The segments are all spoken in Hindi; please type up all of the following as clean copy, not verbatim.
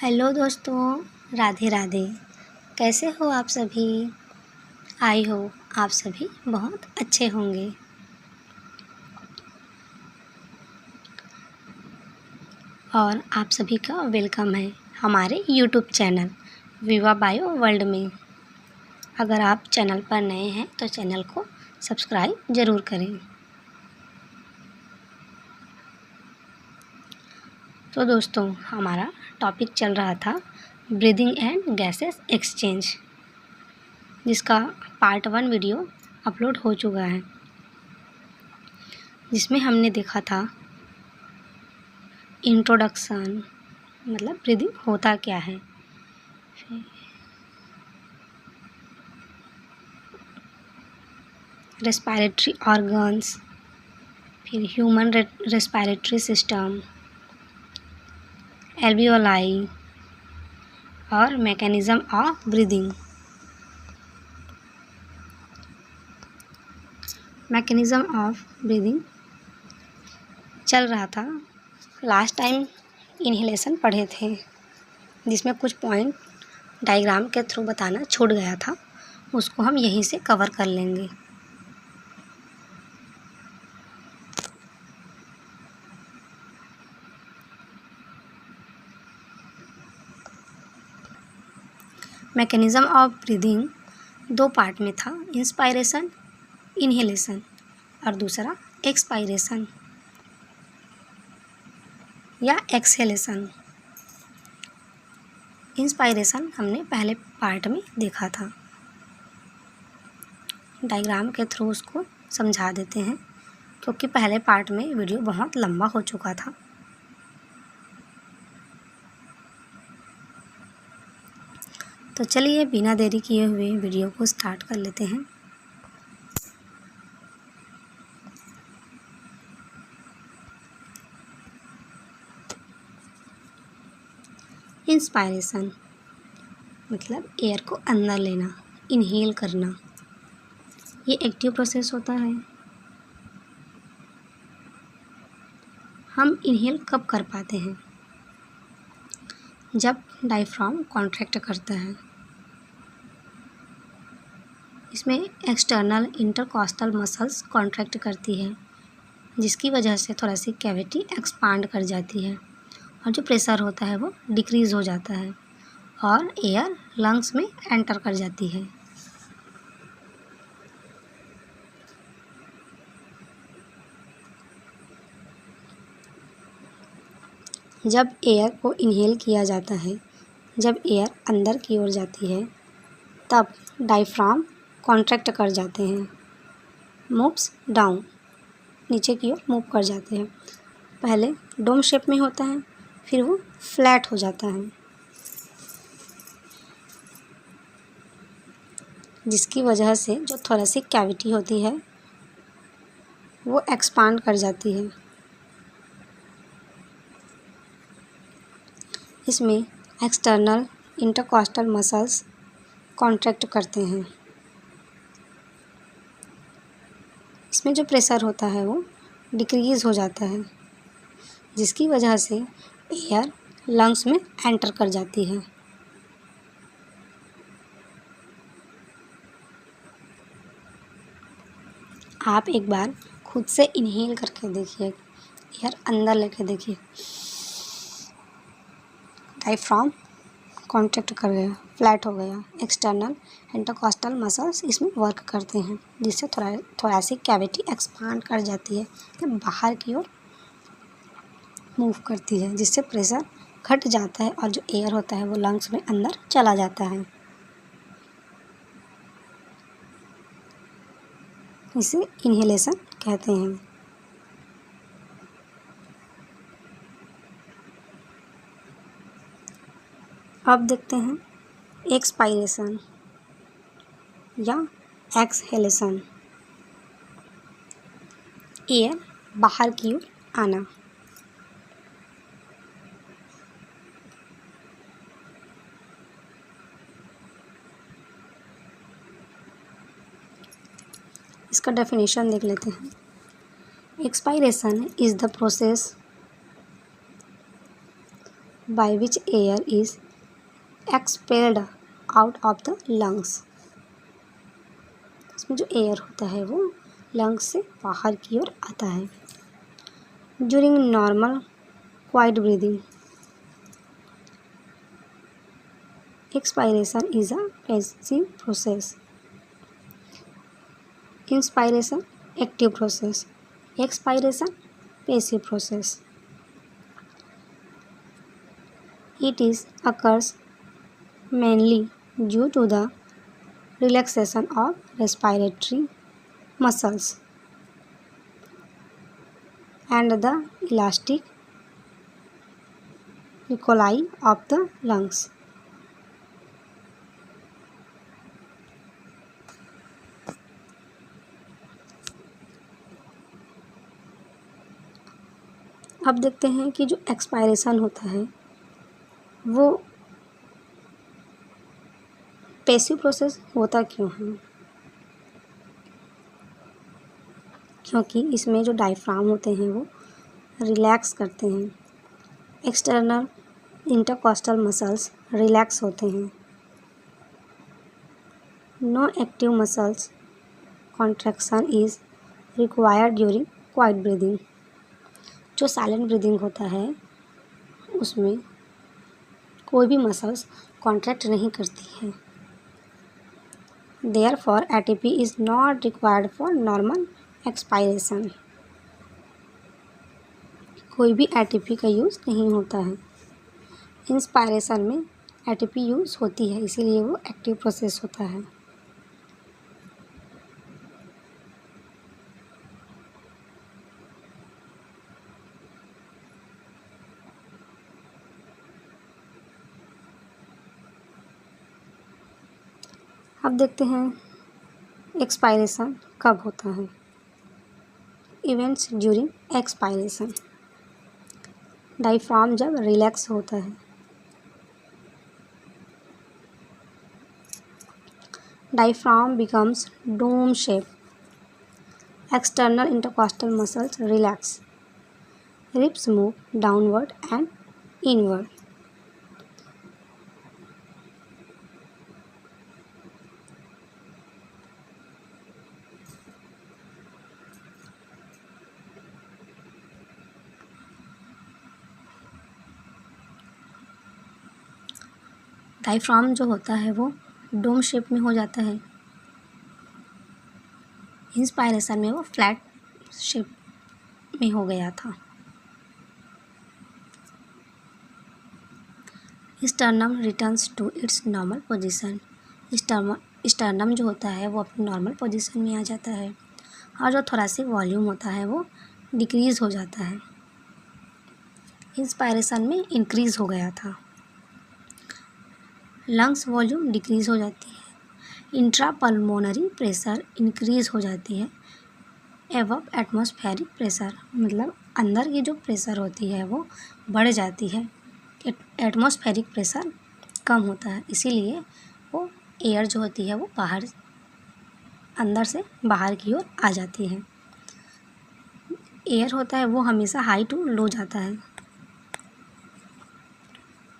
हेलो दोस्तों, राधे राधे। कैसे हो आप सभी? आई हो आप सभी बहुत अच्छे होंगे। और आप सभी का वेलकम है हमारे यूट्यूब चैनल विवा बायो वर्ल्ड में। अगर आप चैनल पर नए हैं तो चैनल को सब्सक्राइब ज़रूर करें। तो दोस्तों, हमारा टॉपिक चल रहा था ब्रीदिंग एंड गैसेस एक्सचेंज, जिसका पार्ट 1 वीडियो अपलोड हो चुका है, जिसमें हमने देखा था इंट्रोडक्शन, मतलब ब्रीदिंग होता क्या है, रेस्पिरेटरी ऑर्गन्स, फिर ह्यूमन रेस्पिरेटरी सिस्टम, एल्वियोलाई और mechanism of breathing. Mechanism of breathing चल रहा था। लास्ट टाइम इन्हेलेशन पढ़े थे, जिसमें कुछ पॉइंट डायग्राम के थ्रू बताना छूट गया था, उसको हम यहीं से कवर कर लेंगे। मैकेनिज़्म ऑफ ब्रीदिंग 2 पार्ट में था, इंस्पायरेशन, इन्हेलेशन, और दूसरा एक्सपायरेशन या एक्सहेलेशन। इंस्पायरेशन हमने पहले पार्ट में देखा था। डायग्राम के थ्रू उसको समझा देते हैं, क्योंकि पहले पार्ट में वीडियो बहुत लंबा हो चुका था। तो चलिए बिना देरी किए हुए वीडियो को स्टार्ट कर लेते हैं। इंस्पायरेशन मतलब एयर को अंदर लेना, इनहेल करना। ये एक्टिव प्रोसेस होता है। हम इनहेल कब कर पाते हैं? जब डायफ्राम कॉन्ट्रैक्ट करता है। इसमें एक्सटर्नल इंटरकॉस्टल मसल्स कॉन्ट्रैक्ट करती है, जिसकी वजह से थोरेसिक कैविटी एक्सपांड कर जाती है और जो प्रेशर होता है वो डिक्रीज़ हो जाता है और एयर लंग्स में एंटर कर जाती है। जब एयर को इनहेल किया जाता है, जब एयर अंदर की ओर जाती है, तब डायफ्राम कॉन्ट्रैक्ट कर जाते हैं, मूव्स डाउन, नीचे की ओर मूव कर जाते हैं। पहले डोम शेप में होता है, फिर वो फ्लैट हो जाता है, जिसकी वजह से जो थोरेसिक कैविटी होती है वो एक्सपांड कर जाती है। इसमें एक्सटर्नल इंटरकॉस्टल मसल्स कॉन्ट्रैक्ट करते हैं। इसमें जो प्रेशर होता है वो डिक्रीज़ हो जाता है, जिसकी वजह से एयर लंग्स में एंटर कर जाती है। आप एक बार खुद से इनहेल करके देखिए, एयर अंदर लेके देखिए, डायफ्राम कॉन्ट्रैक्ट कर गया, फ्लैट हो गया। एक्सटर्नल इंटरकॉस्टल मसल्स इसमें वर्क करते हैं, जिससे थोरेसिक कैविटी एक्सपांड कर जाती है, बाहर की ओर मूव करती है, जिससे प्रेशर घट जाता है और जो एयर होता है वो लंग्स में अंदर चला जाता है। इसे इन्हेलेशन कहते हैं। अब देखते हैं एक्सपायरेशन या एक्सहेलेशन। एयर बाहर की ओर आना। इसका डेफिनेशन देख लेते हैं। Expiration is the process by which air is expelled out of the lungs. इसमें जो एयर होता है वो लंग्स से बाहर की ओर आता है। During normal quite breathing, expiration is a passive process. Inspiration active process, expiration passive process. It is occurs mainly due to the relaxation of respiratory muscles and the elastic ecoli of the lungs. अब देखते हैं कि जो एक्सपायरेशन होता है वो पैसिव प्रोसेस होता क्यों है। क्योंकि इसमें जो डायफ्राम होते हैं वो रिलैक्स करते हैं, एक्सटर्नल इंटरकॉस्टल मसल्स रिलैक्स होते हैं, no active muscles contraction is required during quiet breathing. जो साइलेंट ब्रीदिंग होता है उसमें कोई भी मसल्स कॉन्ट्रैक्ट नहीं करती है। Therefore ATP is not required for normal expiration. कोई भी एटीपी का यूज़ नहीं होता है। इंस्पायरेशन में एटीपी यूज़ होती है, इसीलिए वो एक्टिव प्रोसेस होता है। अब देखते हैं एक्सपायरेशन कब होता है। इवेंट्स ड्यूरिंग एक्सपायरेशन, डायफ्राम जब रिलैक्स होता है, diaphragm becomes dome shape, external intercostal muscles relax, ribs move downward and inward. Diaphragm जो होता है वो डोम शेप में हो जाता है। इंस्पायरेशन में वो फ्लैट शेप में हो गया था। Sternum returns to its normal position. Sternum जो होता है वो अपनी नॉर्मल पोजीशन में आ जाता है और जो थोरेसिक वॉल्यूम होता है वो डिक्रीज़ हो जाता है। इंस्पायरेशन में इंक्रीज़ हो गया था। लंग्स वॉल्यूम डिक्रीज़ हो जाती है। इंट्रापल्मोनरी प्रेशर इंक्रीज़ हो जाती है एबव एटमॉस्फेरिक प्रेशर, मतलब अंदर की जो प्रेशर होती है वो बढ़ जाती है। एटमॉस्फेरिक प्रेशर कम होता है, इसीलिए वो एयर जो होती है वो बाहर अंदर से बाहर की ओर आ जाती है। एयर होता है वो हमेशा हाई टू लो जाता है,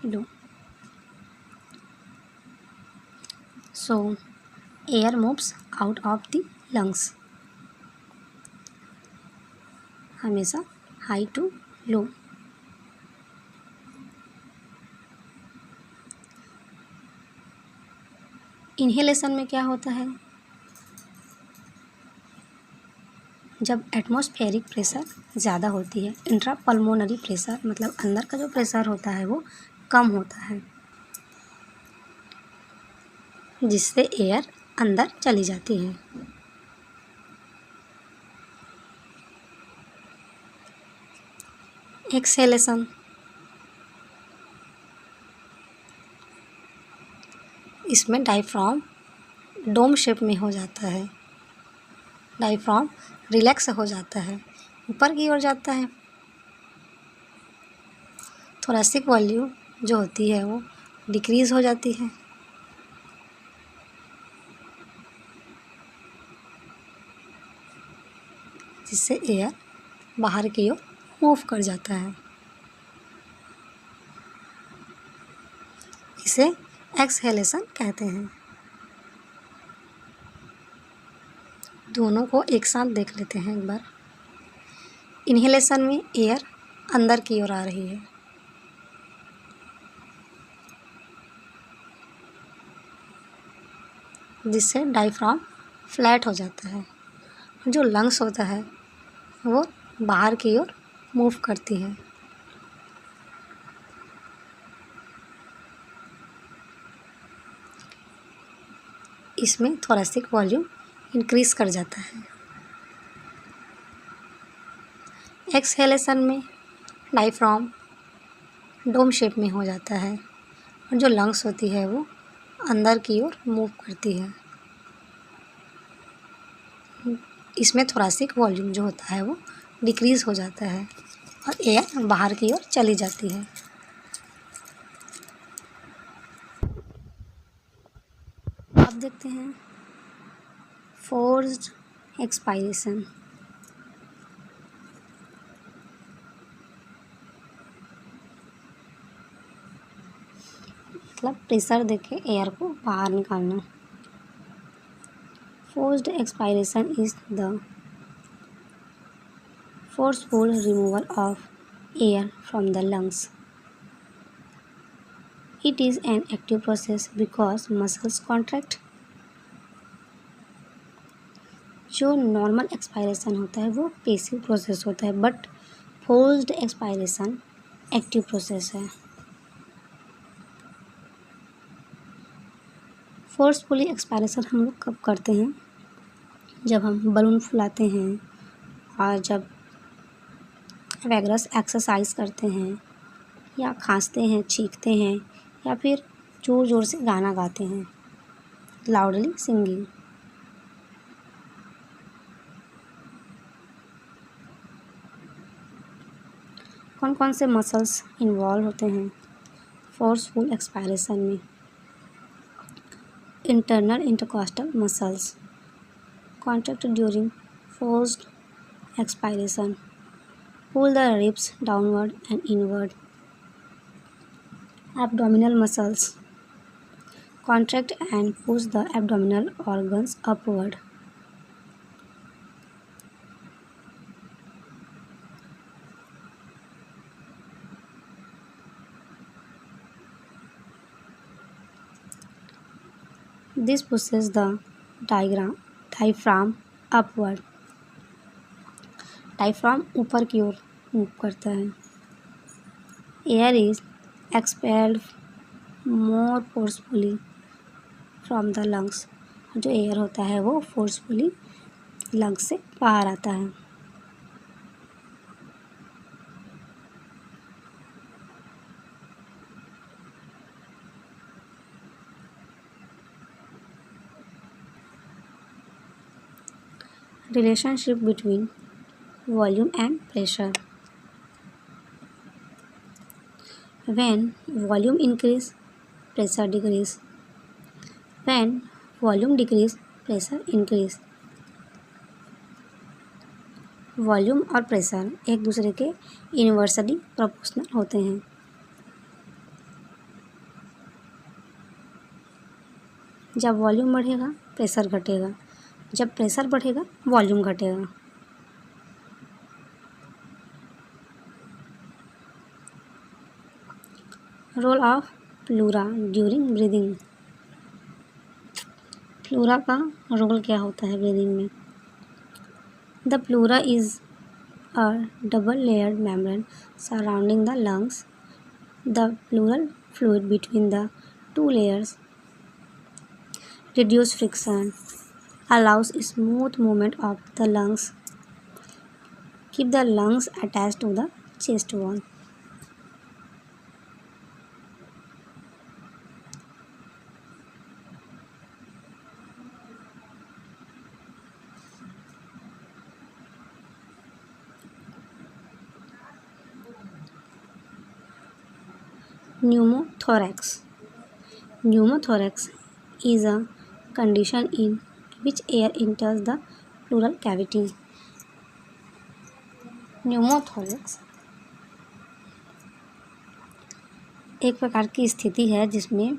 low. So air moves out of the lungs, हमेशा हाई टू लो। इन्हेलेशन में क्या होता है, जब एटमॉस्फेरिक प्रेशर ज़्यादा होती है, इंट्रापल्मोनरी प्रेशर मतलब अंदर का जो प्रेशर होता है वो कम होता है, जिससे एयर अंदर चली जाती है। एक्सहेलेशन, इसमें डायफ्राम डोम शेप में हो जाता है। डायफ्राम रिलैक्स हो जाता है, ऊपर की ओर जाता है। थोरेसिक वॉल्यूम जो होती है वो डिक्रीज़ हो जाती है। जिससे एयर बाहर की ओर मूव कर जाता है। इसे एक्सहेलेशन कहते हैं। दोनों को एक साथ देख लेते हैं एक बार। इन्हेलेशन में एयर अंदर की ओर आ रही है, जिससे डायफ्राम फ्लैट हो जाता है। जो लंग्स होता है वो बाहर की ओर मूव करती है। इसमें थोरेसिक वॉल्यूम इंक्रीज कर जाता है। एक्सहेलेशन में डायफ्राम डोम शेप में हो जाता है और जो लंग्स होती है वो अंदर की ओर मूव करती है। इसमें थोरेसिक वॉल्यूम जो होता है वो डिक्रीज़ हो जाता है और एयर बाहर की ओर चली जाती है। अब देखते हैं फोर्स्ड एक्सपायरेशन। मतलब प्रेशर देके एयर को बाहर निकालना। Forced expiration is the forceful removal of air from the lungs. It is an active process because muscles contract. जो नॉर्मल एक्सपायरेशन होता है वो पैसिव प्रोसेस होता है, but forced expiration active process है। फोर्सफुली एक्सपायरेशन हम लोग कब करते हैं? जब हम बलून फुलाते हैं और जब वैगरस एक्सरसाइज करते हैं या खांसते हैं, छींकते हैं या फिर ज़ोर ज़ोर से गाना गाते हैं, लाउडली सिंगिंग। कौन कौन से मसल्स इन्वॉल्व होते हैं फोर्सफुल एक्सपायरेशन में? Internal intercostal muscles contract during forced expiration. Pull the ribs downward and inward. Abdominal muscles contract and push the abdominal organs upward. This pushes the diaphragm upward. Diaphragm ऊपर की ओर मूव करता है। Air is expelled more forcefully from the lungs. जो एयर होता है वो फोर्सफुली लंग्स से बाहर आता है। Relationship between volume and pressure. When volume increase, pressure decrease. When volume decrease, pressure increase. Volume और प्रेशर एक दूसरे के इन्वर्सली प्रोपोर्शनल होते हैं। जब वॉल्यूम बढ़ेगा प्रेशर घटेगा, जब प्रेशर बढ़ेगा वॉल्यूम घटेगा। Role of pleura during breathing. Pleura का रोल क्या होता है ब्रीदिंग में? The pleura is a double layered membrane surrounding the lungs. The pleural fluid between the two layers reduce friction, allows smooth movement of the lungs, keep the lungs attached to the chest wall. Pneumothorax. Pneumothorax is a condition in which air enters the pleural cavity. Pneumothorax एक प्रकार की स्थिति है जिसमें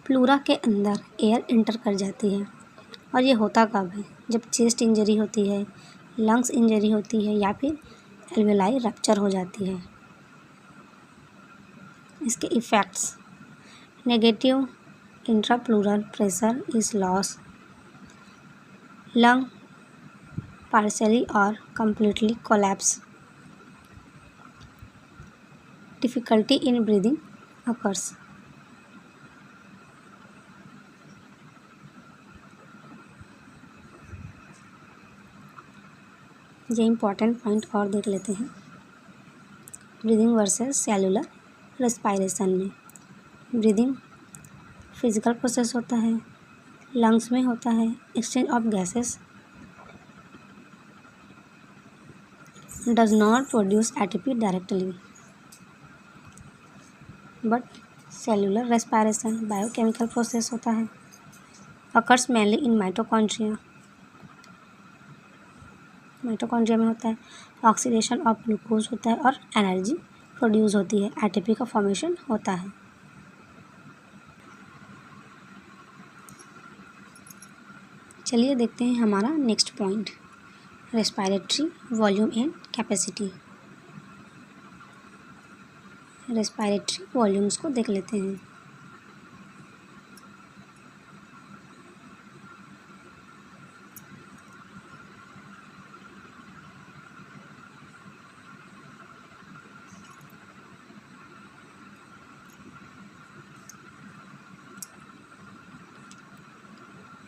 प्लूरा के अंदर एयर इंटर कर जाती है। और ये होता कब है? जब चेस्ट इंजरी होती है, लंग्स इंजरी होती है या फिर एल्वेलाई रप्चर हो जाती है। इसके effects: negative intrapleural pressure is loss, lung partially or completely collapse, difficulty in breathing occurs. ये इम्पॉर्टेंट पॉइंट और देख लेते हैं ब्रीदिंग वर्सेस सेलुलर रेस्पायरेशन में। ब्रीदिंग फिजिकल प्रोसेस होता है, लंग्स में होता है exchange of gases, does not produce ATP directly, but cellular respiration biochemical process होता है, occurs mainly in mitochondria में होता है, ऑक्सीडेशन ऑफ ग्लूकोज होता है और एनर्जी प्रोड्यूस होती है, ATP का फॉर्मेशन होता है। चलिए देखते हैं हमारा next point, respiratory volume and capacity. Respiratory volumes को देख लेते हैं।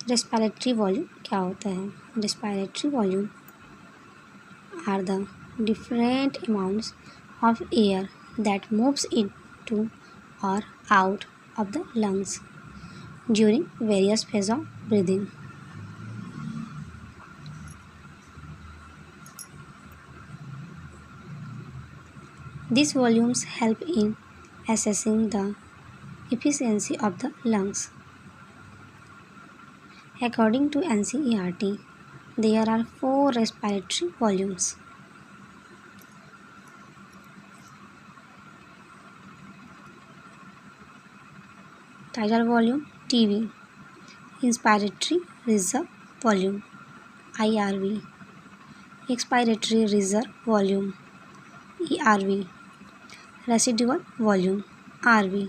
रेस्पायरेटरी वॉल्यूम क्या होता है? Respiratory volume are the different amounts of air that moves into or out of the lungs during various phases of breathing. These volumes help in assessing the efficiency of the lungs. According to NCERT, there are 4 respiratory volumes. Tidal volume TV, inspiratory reserve volume IRV, expiratory reserve volume ERV, residual volume RV.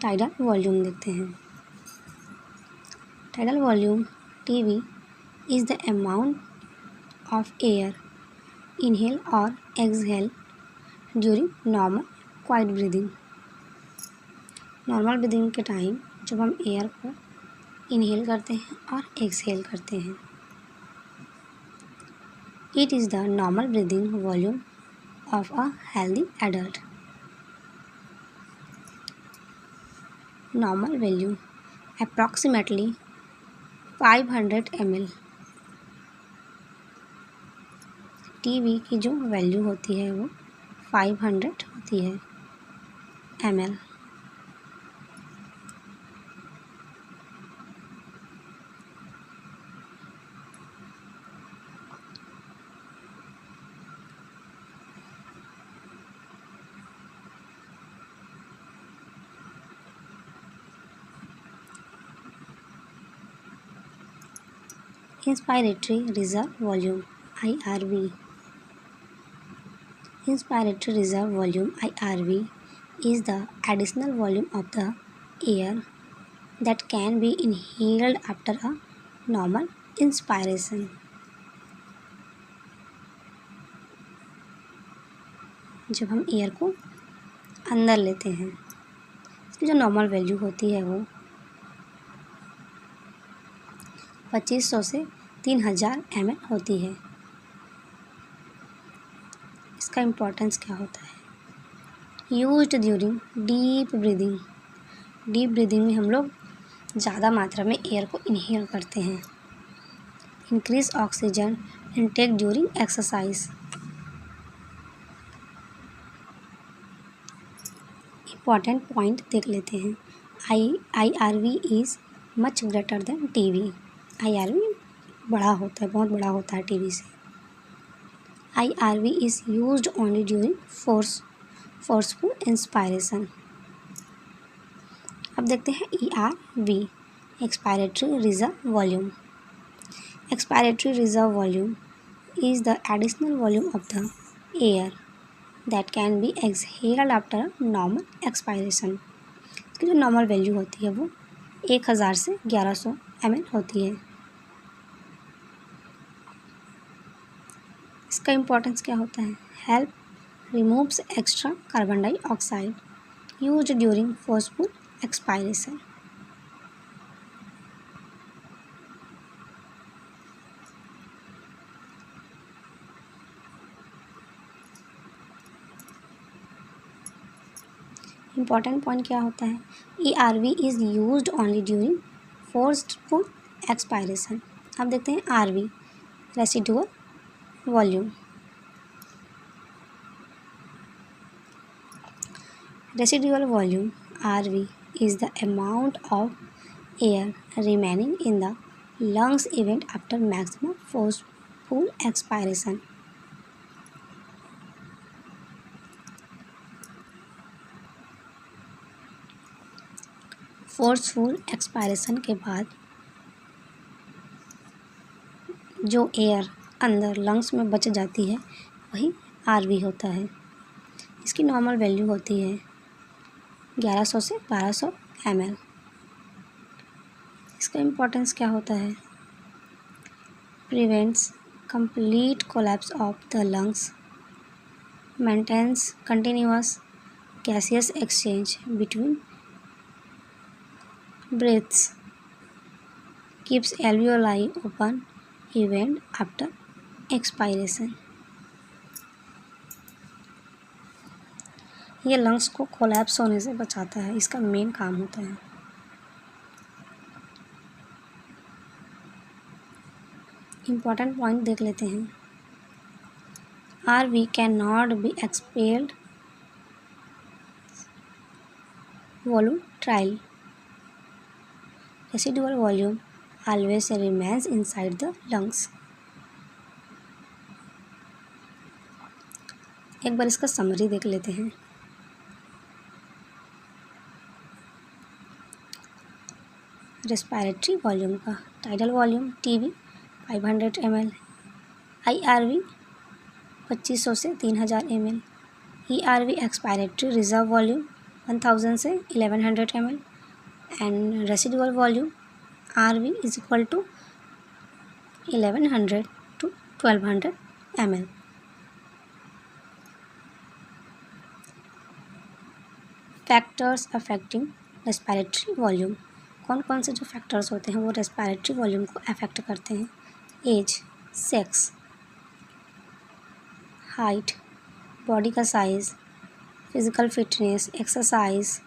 Tidal volume देखते हैं। Tidal volume TV is the amount of air inhale or exhale during normal quiet breathing. Normal breathing के टाइम जब हम एयर को इनहेल करते हैं और एक्सहेल करते हैं। It is the normal breathing volume of a healthy adult. Normal value approximately 500 ml। TV की जो वैल्यू होती है वो 500 होती है ml। Inspiratory reserve volume IRV. Inspiratory reserve volume IRV is the additional volume of the air that can be inhaled after a normal inspiration. जब हम एयर को अंदर लेते हैं, इसकी जो नॉर्मल वैल्यू होती है वो 2500 से 3000 ml होती है। इसका इम्पोर्टेंस क्या होता है? Used during deep breathing. Deep breathing में हम लोग ज़्यादा मात्रा में एयर को इनहेल करते हैं। Increase oxygen intake during exercise. Important point देख लेते हैं। IRV is much greater than TV। IRV बड़ा होता है, बहुत बड़ा होता है TV से। IRV is used only during forceful inspiration. अब देखते हैं ERV, expiratory reserve volume. Expiratory reserve volume is the additional volume of the air that can be exhaled after normal expiration। इसकी जो नॉर्मल वैल्यू होती है वो 1000 से 1100 ml होती है। इसका इम्पोर्टेंस क्या होता है? Help removes extra carbon dioxide used during forceful expiration. Important point क्या होता है? ERV is used only during forceful expiration. अब देखते हैं RV, residual volume. Residual volume RV is the amount of air remaining in the lungs event after maximum forceful expiration. Forceful expiration के बाद जो एयर अंदर लंग्स में बच जाती है वही RV होता है। इसकी नॉर्मल वैल्यू होती है 1100 से 1200 ml। इसका इम्पोर्टेंस क्या होता है? Prevents complete collapse of the lungs, maintains continuous gaseous exchange between breaths, keeps alveoli open even after expiration। ये लंग्स को कोलैप्स होने से बचाता है, इसका मेन काम होता है। इम्पॉर्टेंट पॉइंट देख लेते हैं। RV can not be expelled voluntarily। Residual volume always remains inside the lungs। एक बार इसका समरी देख लेते हैं। रेस्पिरेटरी वॉल्यूम का tidal volume TB 500 ml, IRV 2500 से 3000 ml, ERV expiratory reserve volume 1000 से 1100 ml and residual volume RV is equal to 1100 to 1200 ml। Factors affecting respiratory volume. कौन कौन से जो फैक्टर्स होते हैं वो रेस्पिरेटरी वॉल्यूम को अफेक्ट करते हैं? एज, सेक्स, हाइट, बॉडी का size, physical fitness, exercise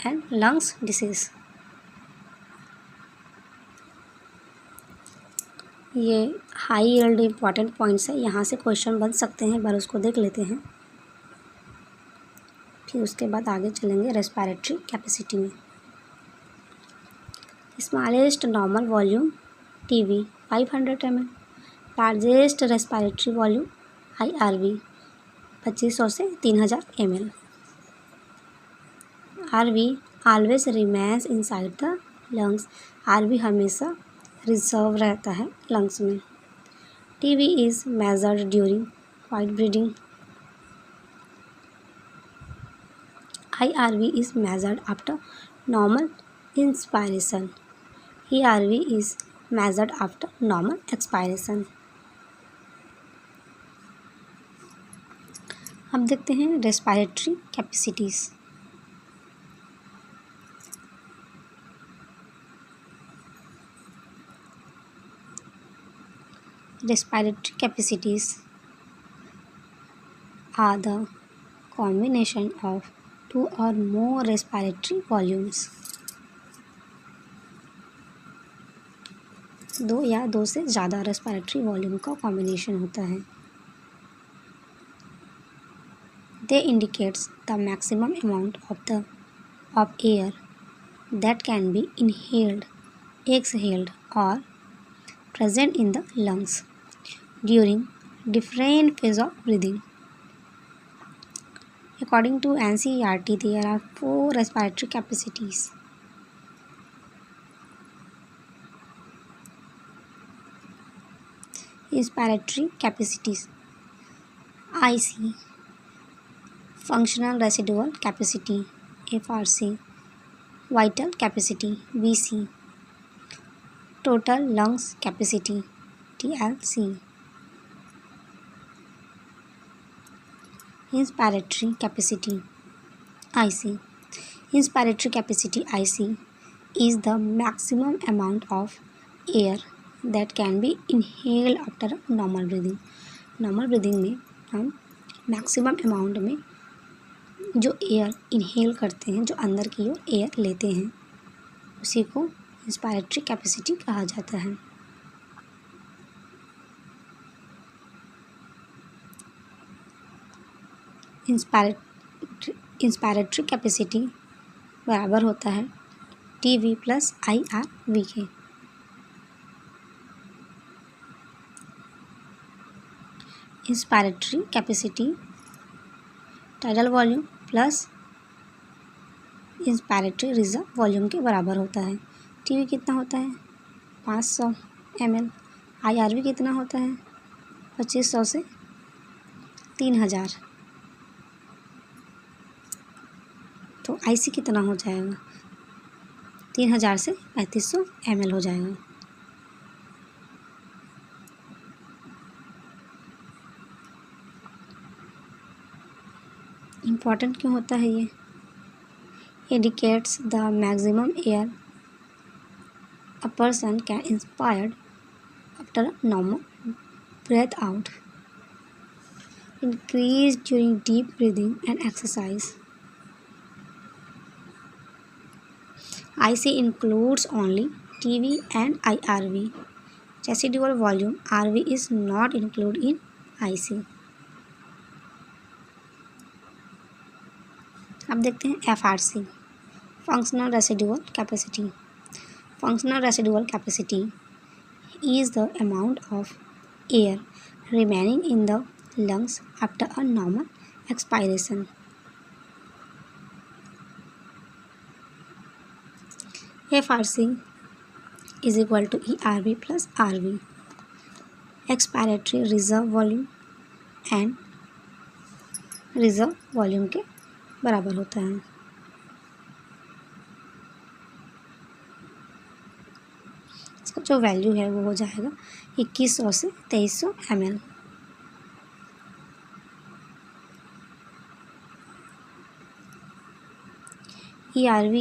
and lungs disease. ये हाई यील्ड इम्पॉर्टेंट पॉइंट्स है, यहाँ से क्वेश्चन बन सकते हैं, एक बार उसको देख लेते हैं, फिर उसके बाद आगे चलेंगे रेस्पिरेटरी कैपेसिटी में। Smallest normal volume TB 500 ml, largest respiratory volume IRV 2500 से 3000 ml। RV always remains inside the lungs. RV हमेशा रिजर्व रहता है लंग्स में। TB is measured during quiet breathing. IRV is measured after normal inspiration। ERV is measured after normal expiration। अब देखते हैं respiratory capacities. Respiratory capacities are the combination of two or more respiratory volumes। दो या दो से ज़्यादा रेस्पिरेटरी वॉल्यूम का कॉम्बिनेशन होता है। They indicates the maximum amount of the of air that can be inhaled, exhaled, or present in the lungs during different phases of breathing. According to NCERT, there are 4 respiratory capacities. Respiratory capacities: IC, functional residual capacity, FRC, vital capacity, VC, total lungs capacity, TLC. Inspiratory capacity, IC. Inspiratory capacity, IC, is the maximum amount of air that can be inhaled after normal breathing. Normal breathing में हम मैक्सिमम अमाउंट में जो एयर इनहेल करते हैं, जो अंदर की ओर एयर लेते हैं, उसी को इंस्पायरेटरी कैपेसिटी कहा जाता है. इंस्पायरेटरी कैपेसिटी बराबर होता है TV + IRV के. Inspiratory capacity tidal volume plus inspiratory reserve volume के बराबर होता है. TV कितना होता है? 500 ml. IRV कितना होता है? 2500 से 3000. तो IC कितना हो जाएगा? 3000 से 3500 ml हो जाएगा. इम्पॉर्टेंट क्यों होता है ये? Indicates the maximum air a person can inspire after normal breath out, increase during deep breathing and exercise. IC includes only TV and IRV. Residual volume RV is not included in IC. अब देखते हैं FRC, functional residual capacity. Functional residual capacity is the amount of air remaining in the lungs after a normal expiration. FRC is equal to ERV plus RV, expiratory reserve volume and reserve volume के बराबर होता है. इसका जो वैल्यू है वो हो जाएगा 2100 से 2300 ml. ERV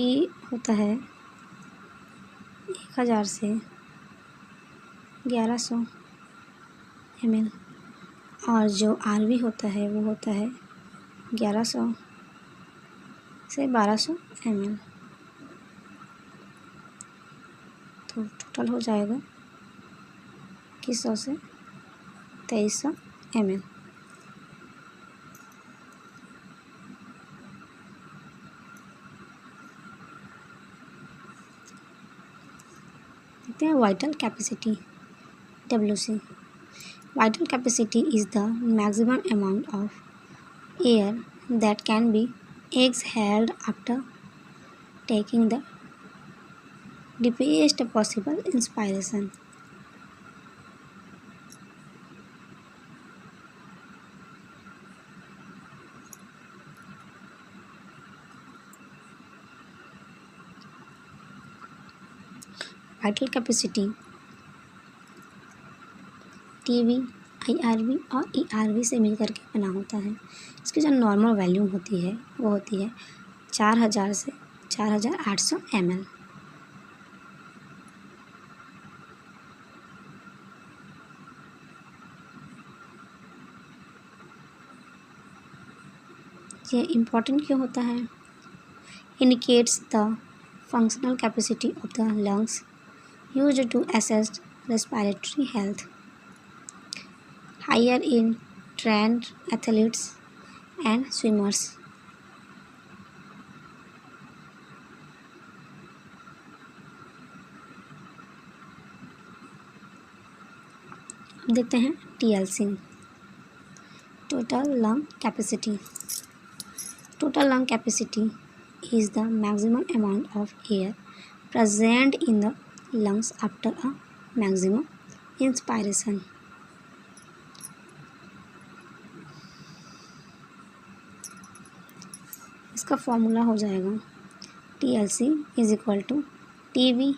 होता है 1000 से 1100 ml और जो RV होता है वो होता है 1100 से 1200 ml. तो टोटल हो जाएगा 2100 से 2300 ml. देखते हैं vital capacity WC. Vital capacity is the maximum amount of air that can be exhaled after taking the deepest possible inspiration. Vital capacity TV, IRV और ERV से मिलकर के बना होता है. इसकी जो नॉर्मल वैल्यूम होती है वो होती है 4000 से 4800 ml. ये इम्पोर्टेंट क्यों होता है? Indicates the functional capacity of the lungs used to assess respiratory health. Higher in trained athletes and swimmers. देखते हैं TLC, total lung capacity. Total lung capacity is the maximum amount of air present in the lungs after a maximum inspiration. इसका फॉर्मूला हो जाएगा TLC is equal to TV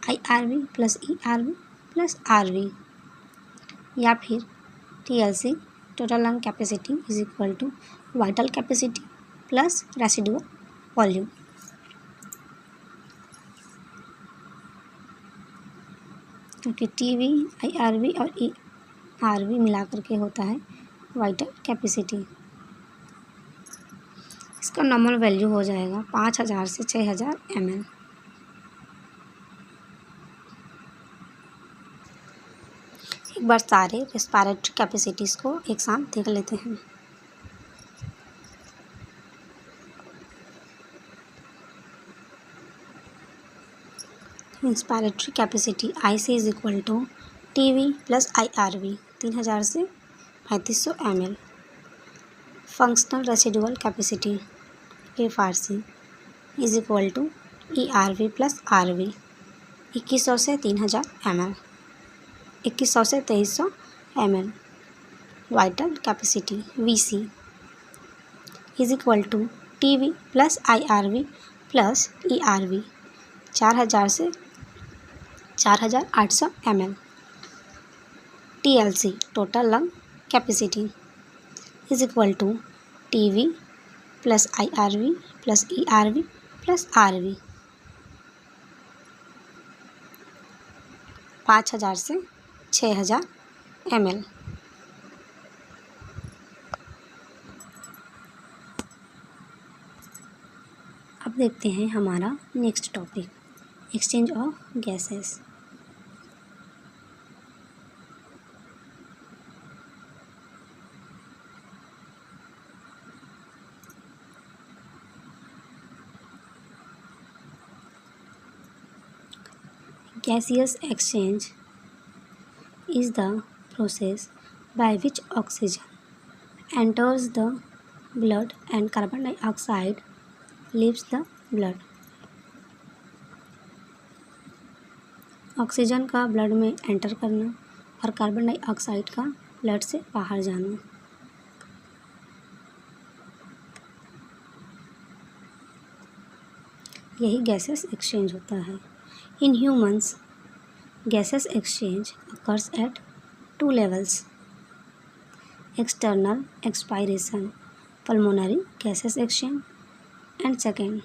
IRV plus ERV plus RV, या फिर TLC total lung capacity is equal to vital capacity plus residual volume. क्योंकि TV IRV और ERV मिलाकर के होता है वाइटल कैपेसिटी। इसका नॉर्मल वैल्यू हो जाएगा 5000 से 6000 ml। एक बार सारे रेस्पिरेटरी कैपेसिटीज़ को एक साथ देख लेते हैं। Inspiratory capacity IC is equal to TV plus IRV 3000 से 3500 ml। Functional residual capacity FRC is equal to ERV plus RV 2100 से 3000 ml, 2100 से 2300 ml। Vital capacity VC is equal to TV plus IRV plus ERV 4000 से 4800 ml। TLC total lung capacity is equal to TV plus IRV plus ERV plus RV 5000 से 6000 ml। अब देखते हैं हमारा next topic, exchange of gases. Gaseous exchange is the process by which oxygen enters the blood and carbon dioxide leaves the blood। Oxygen का ब्लड में एंटर करना और कार्बन डाइऑक्साइड का ब्लड से बाहर जाना। यही गैसेस एक्सचेंज होता है। In humans gases exchange occurs at two levels: external expiration, pulmonary gases exchange, and second,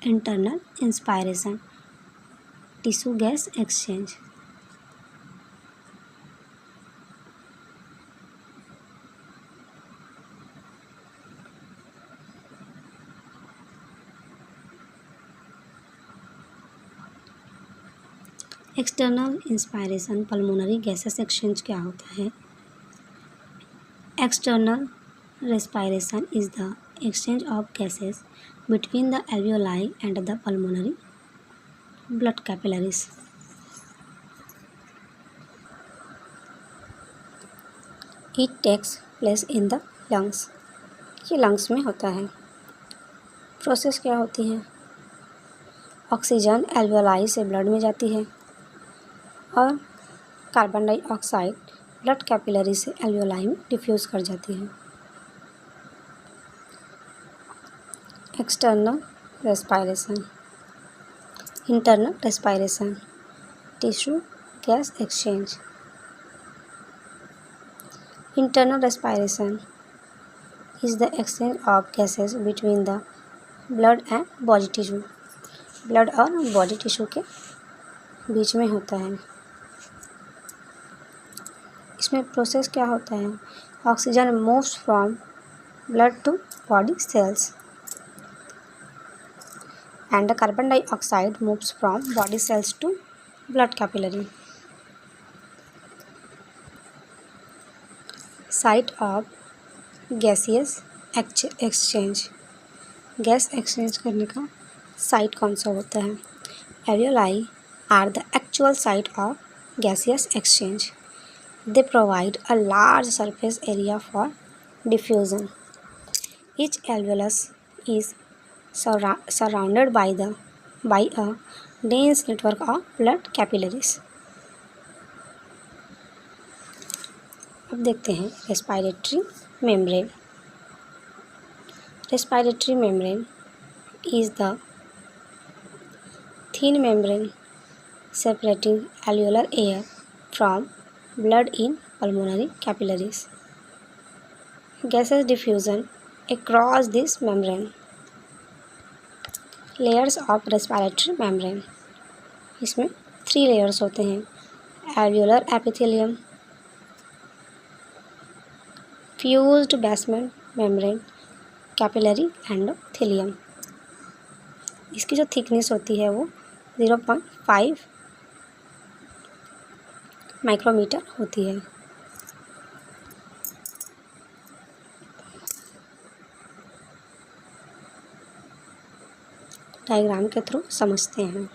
internal inspiration, tissue gas exchange। External inspiration pulmonary gases exchange क्या होता है? External respiration is the exchange of gases between the alveoli and the pulmonary blood capillaries. It takes place in the lungs. ये लंग्स में होता है। प्रोसेस क्या होती है? ऑक्सीजन एल्वियोलाई से ब्लड में जाती है और कार्बन डाइऑक्साइड ब्लड कैपिलरी से एल्वियोलाई में डिफ्यूज़ कर जाती है। External respiration, internal respiration, tissue gas exchange. Internal respiration is the exchange of gases between the blood and body tissue. Blood और बॉडी टिश्यू के बीच में होता है। इसमें प्रोसेस क्या होता है? Oxygen moves from blood to body cells and carbon dioxide moves from body cells to blood capillary. Site of gaseous exchange. Gas exchange करने का साइट कौन सा होता है? Alveoli are the actual site of gaseous exchange. They provide a large surface area for diffusion. Each alveolus is surrounded by a dense network of blood capillaries. अब देखते हैं respiratory membrane. Respiratory membrane is the thin membrane separating alveolar air from blood in pulmonary capillaries. Gaseous diffusion across this membrane. Layers of respiratory membrane. इसमें 3 layers होते हैं. Alveolar epithelium, fused basement membrane, capillary endothelium. इसकी जो थिकनेस होती है वो 0.5 माइक्रोमीटर होती है. डायग्राम के थ्रू समझते हैं.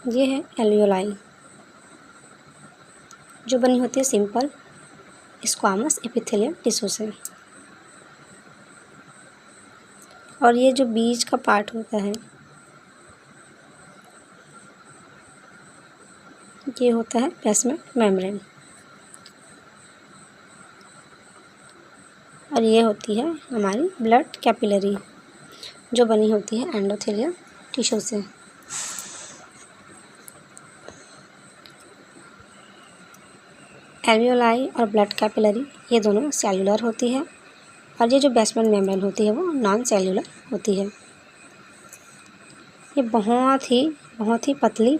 ये है एल्वियोलाई जो बनी होती है सिंपल स्क्वामस एपिथेलियल टिश्यू से. और ये जो बीच का पार्ट होता है ये होता है बेसमेंट मेम्ब्रेन. और ये होती है हमारी ब्लड कैपिलरी जो बनी होती है एंडोथेलियल टिश्यू से. एल्वियोलाई और ब्लड कैपिलरी ये दोनों सेलुलर होती है और ये जो बेसमेंट मेम्ब्रेन होती है वो नॉन सेलुलर होती है. ये बहुत ही पतली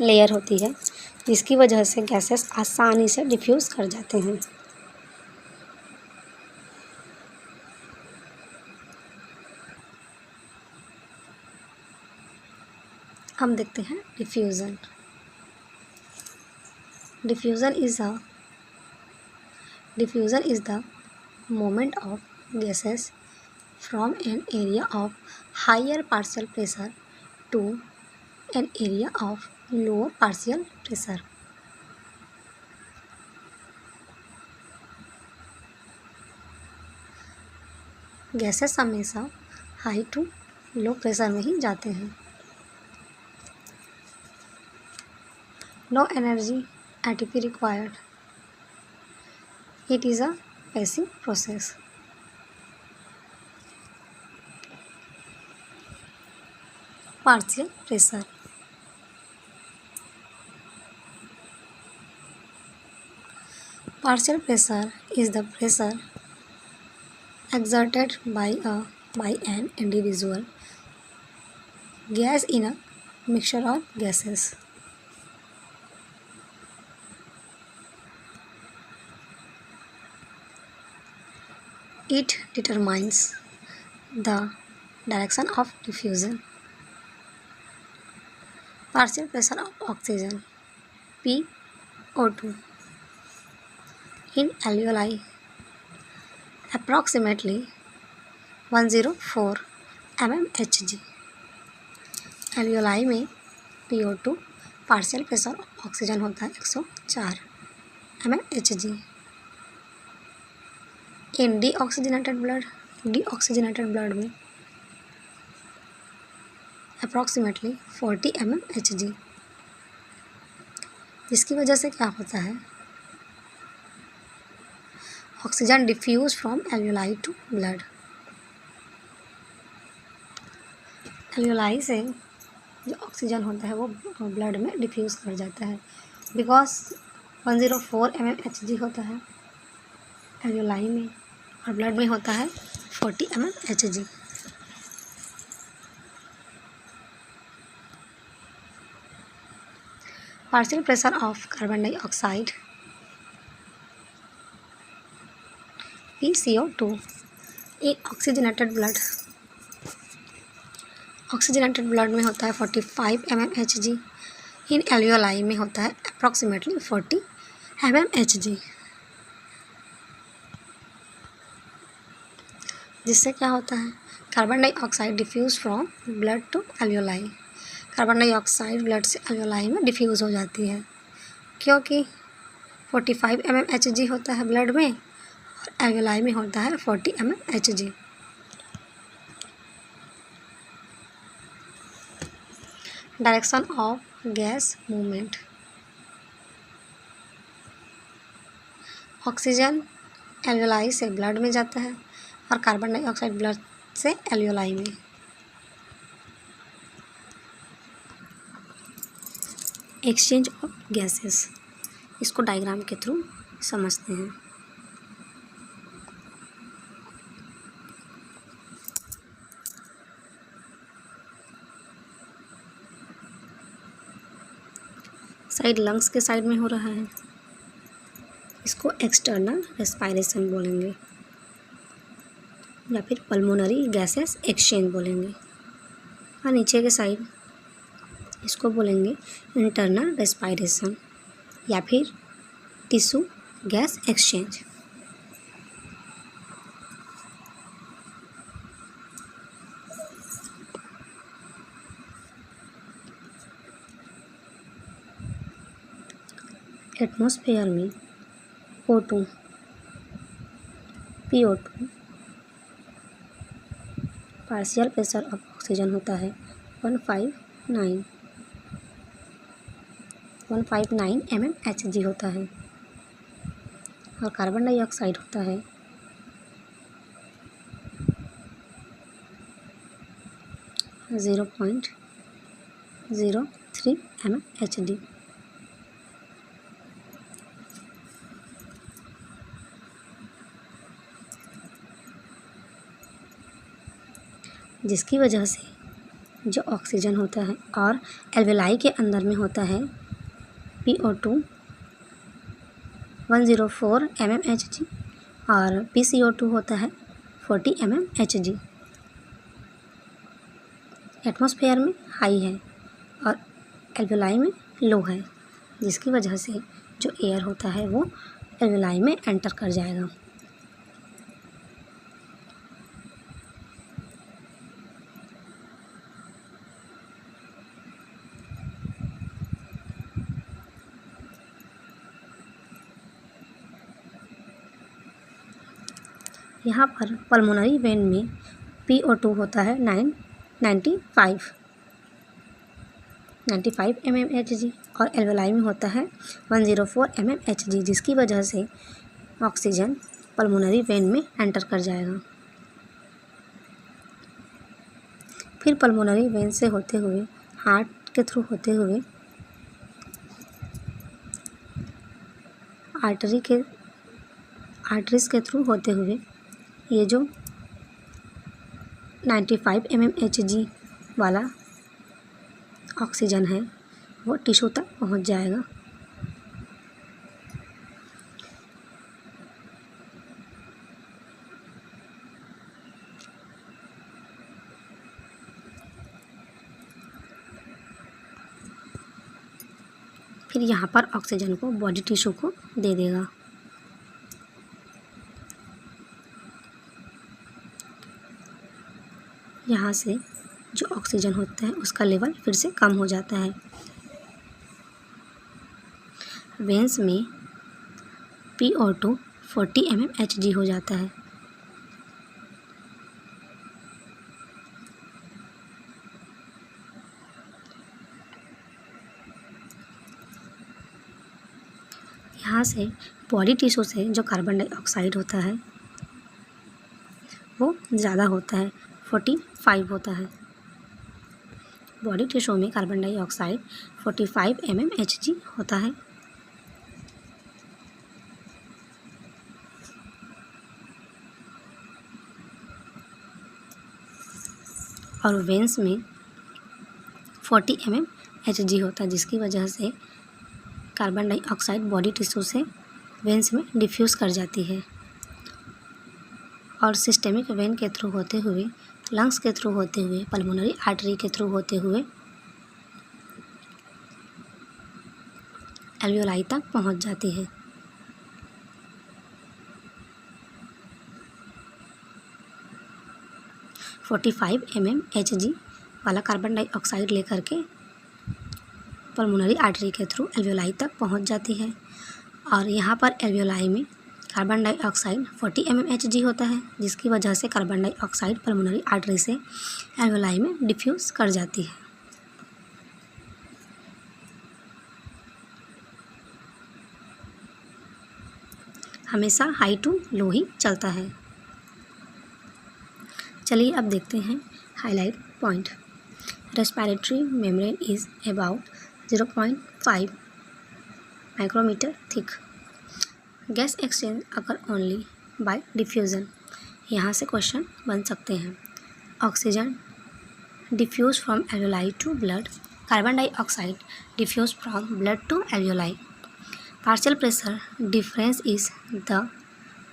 लेयर होती है जिसकी वजह से गैसेस आसानी से डिफ्यूज़ कर जाते हैं. हम देखते हैं diffusion. Diffusion is the movement of gases from an area of higher partial pressure to an area of lower partial pressure. Gases हमेशा हाई टू लो प्रेशर में ही जाते हैं. No energy ATP required. It is a passive process. Partial pressure. Partial pressure is the pressure exerted by an individual gas in a mixture of gases. It determines the direction of diffusion. Partial pressure of oxygen PO2 in alveoli approximately 104 mmHg. alveoli में PO2 partial pressure of oxygen होता है 104 mmHg. इन डीऑक्सीजनेटेड ब्लड में अप्रॉक्सीमेटली 40 mmHg. जिसकी वजह से क्या होता है oxygen diffuse from alveoli to blood. Alveoli से जो ऑक्सीजन होता है वो ब्लड में डिफ्यूज़ कर जाता है बिकॉज 104 mmHg होता है एल्वियोलाई में और ब्लड में होता है 40 mmHg. Partial pressure of carbon dioxide PCO2 in oxygenated blood में होता है 45 mmHg. इन एल्वियोलाई में होता है अप्रॉक्सीमेटली 40 mmHg. जिससे क्या होता है, carbon dioxide diffuse from blood to alveoli. Carbon dioxide blood से एल्वियोलाई में डिफ्यूज़ हो जाती है, क्योंकि 45 mmHg होता है ब्लड में और एल्वियोलाई में होता है 40 mmHg। Direction of gas movement. Oxygen alveoli से ब्लड में जाता है और कार्बन डाइऑक्साइड ब्लड से एल्वियोलाई में। एक्सचेंज ऑफ गैसेस, इसको डायग्राम के थ्रू समझते हैं। साइड लंग्स के साइड में हो रहा है, इसको एक्सटर्नल रेस्पायरेशन बोलेंगे या फिर पल्मोनरी गैसेस एक्सचेंज बोलेंगे। और नीचे के साइड इसको बोलेंगे इंटरनल रेस्पायरेशन या फिर टिश्यू गैस एक्सचेंज। एटमॉस्फेयर में O2, PO2 partial pressure of oxygen होता है 159 mmHg होता है और कार्बन डाइऑक्साइड होता है 0.03 mmHg। जिसकी वजह से जो ऑक्सीजन होता है और एल्वियोलाई के अंदर में होता है PO2 104 mmHg और PCO2 होता है 40 mmHg। एटमॉस्फेयर में हाई है और एल्वियोलाई में लो है, जिसकी वजह से जो एयर होता है वो एल्वियोलाई में एंटर कर जाएगा। यहाँ पर पल्मोनरी वेन में PO2 होता है 95 mmHg और एल्वियोलाई में होता है 104 mmHg, जिसकी वजह से ऑक्सीजन पल्मोनरी वेन में एंटर कर जाएगा। फिर पल्मोनरी वेन से होते हुए हार्ट के थ्रू होते हुए आर्टरीज के थ्रू होते हुए ये जो 95 mmHg वाला ऑक्सीजन है वो टिश्यू तक पहुंच जाएगा। फिर यहाँ पर ऑक्सीजन को बॉडी टिश्यू को दे देगा। यहाँ से जो ऑक्सीजन होता है उसका लेवल फिर से कम हो जाता है। वेंस में PO2 40 mmHg हो जाता है। यहाँ से बॉडी टिश्यू से जो कार्बन डाइऑक्साइड होता है वो ज़्यादा होता है, 45 होता है। बॉडी टिश्यू में कार्बन डाइऑक्साइड 45 mmHg होता है। और वेंस में 40 mmHg होता है, जिसकी वजह से कार्बन डाइऑक्साइड बॉडी टिश्यू से वेंस में डिफ्यूज़ कर जाती है और सिस्टेमिक वेन के थ्रू होते हुए, लंग्स के थ्रू होते हुए, पल्मोनरी आर्टरी के थ्रू होते हुए एल्वियोलाई तक पहुंच जाती है। 45 mmHg वाला कार्बन डाइऑक्साइड लेकर के पल्मोनरी आर्टरी के थ्रू एल्वियोलाई तक पहुंच जाती है। और यहाँ पर एल्वियोलाई में कार्बन डाइऑक्साइड 40 mmHg होता है, जिसकी वजह से कार्बन डाइऑक्साइड पल्मोनरी आर्टरी से एल्वियोलाई में डिफ्यूज़ कर जाती है। हमेशा हाई टू लो ही चलता है। चलिए अब देखते हैं highlight point. Respiratory membrane is about 0.5 micrometer thick. Gas exchange occur only by diffusion. यहाँ से क्वेश्चन बन सकते हैं। Oxygen diffuse from alveoli to blood, carbon dioxide diffuse from blood to alveoli. Partial pressure difference is the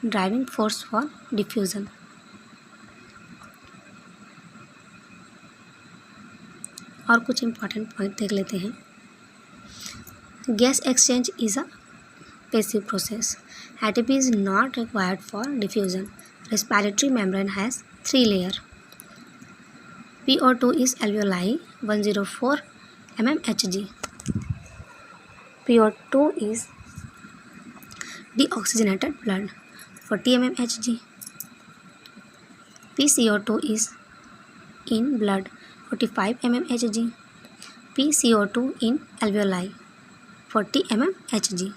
driving force for diffusion. और कुछ इम्पॉर्टेंट पॉइंट देख लेते हैं। Gas exchange is a passive process. ATP is not required for diffusion. Respiratory membrane has 3 layers. PO2 is alveoli 104 mmHg. PO2 is deoxygenated blood 40 mmHg. PCO2 is in blood 45 mmHg. PCO2 in alveoli 40 mmHg.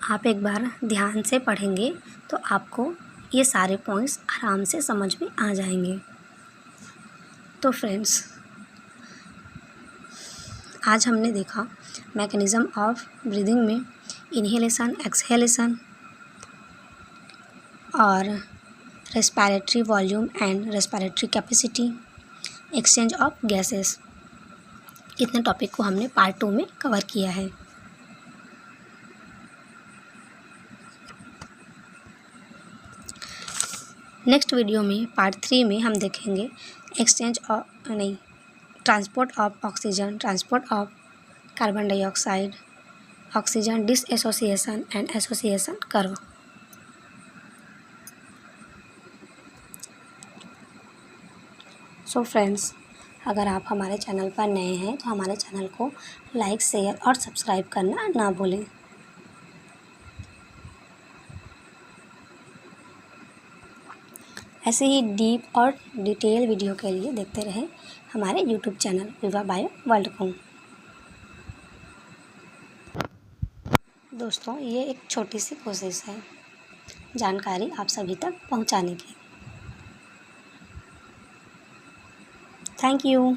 आप एक बार ध्यान से पढ़ेंगे तो आपको ये सारे पॉइंट्स आराम से समझ में आ जाएंगे। तो फ्रेंड्स, आज हमने देखा मैकेनिज़्म ऑफ ब्रीदिंग में इन्हेलेशन, एक्सहेलेशन और respiratory volume and respiratory capacity, exchange of gases. इतने टॉपिक को हमने पार्ट 2 में कवर किया है। नेक्स्ट वीडियो में पार्ट 3 में हम देखेंगे transport of oxygen, transport of carbon dioxide, oxygen dissociation and association curve. So friends, अगर आप हमारे चैनल पर नए हैं तो हमारे चैनल को लाइक, शेयर और सब्सक्राइब करना ना भूलें। ऐसे ही डीप और डिटेल वीडियो के लिए देखते रहें हमारे यूट्यूब चैनल विवा बायो वर्ल्ड को। दोस्तों, ये एक छोटी सी कोशिश है जानकारी आप सभी तक पहुंचाने की। Thank you.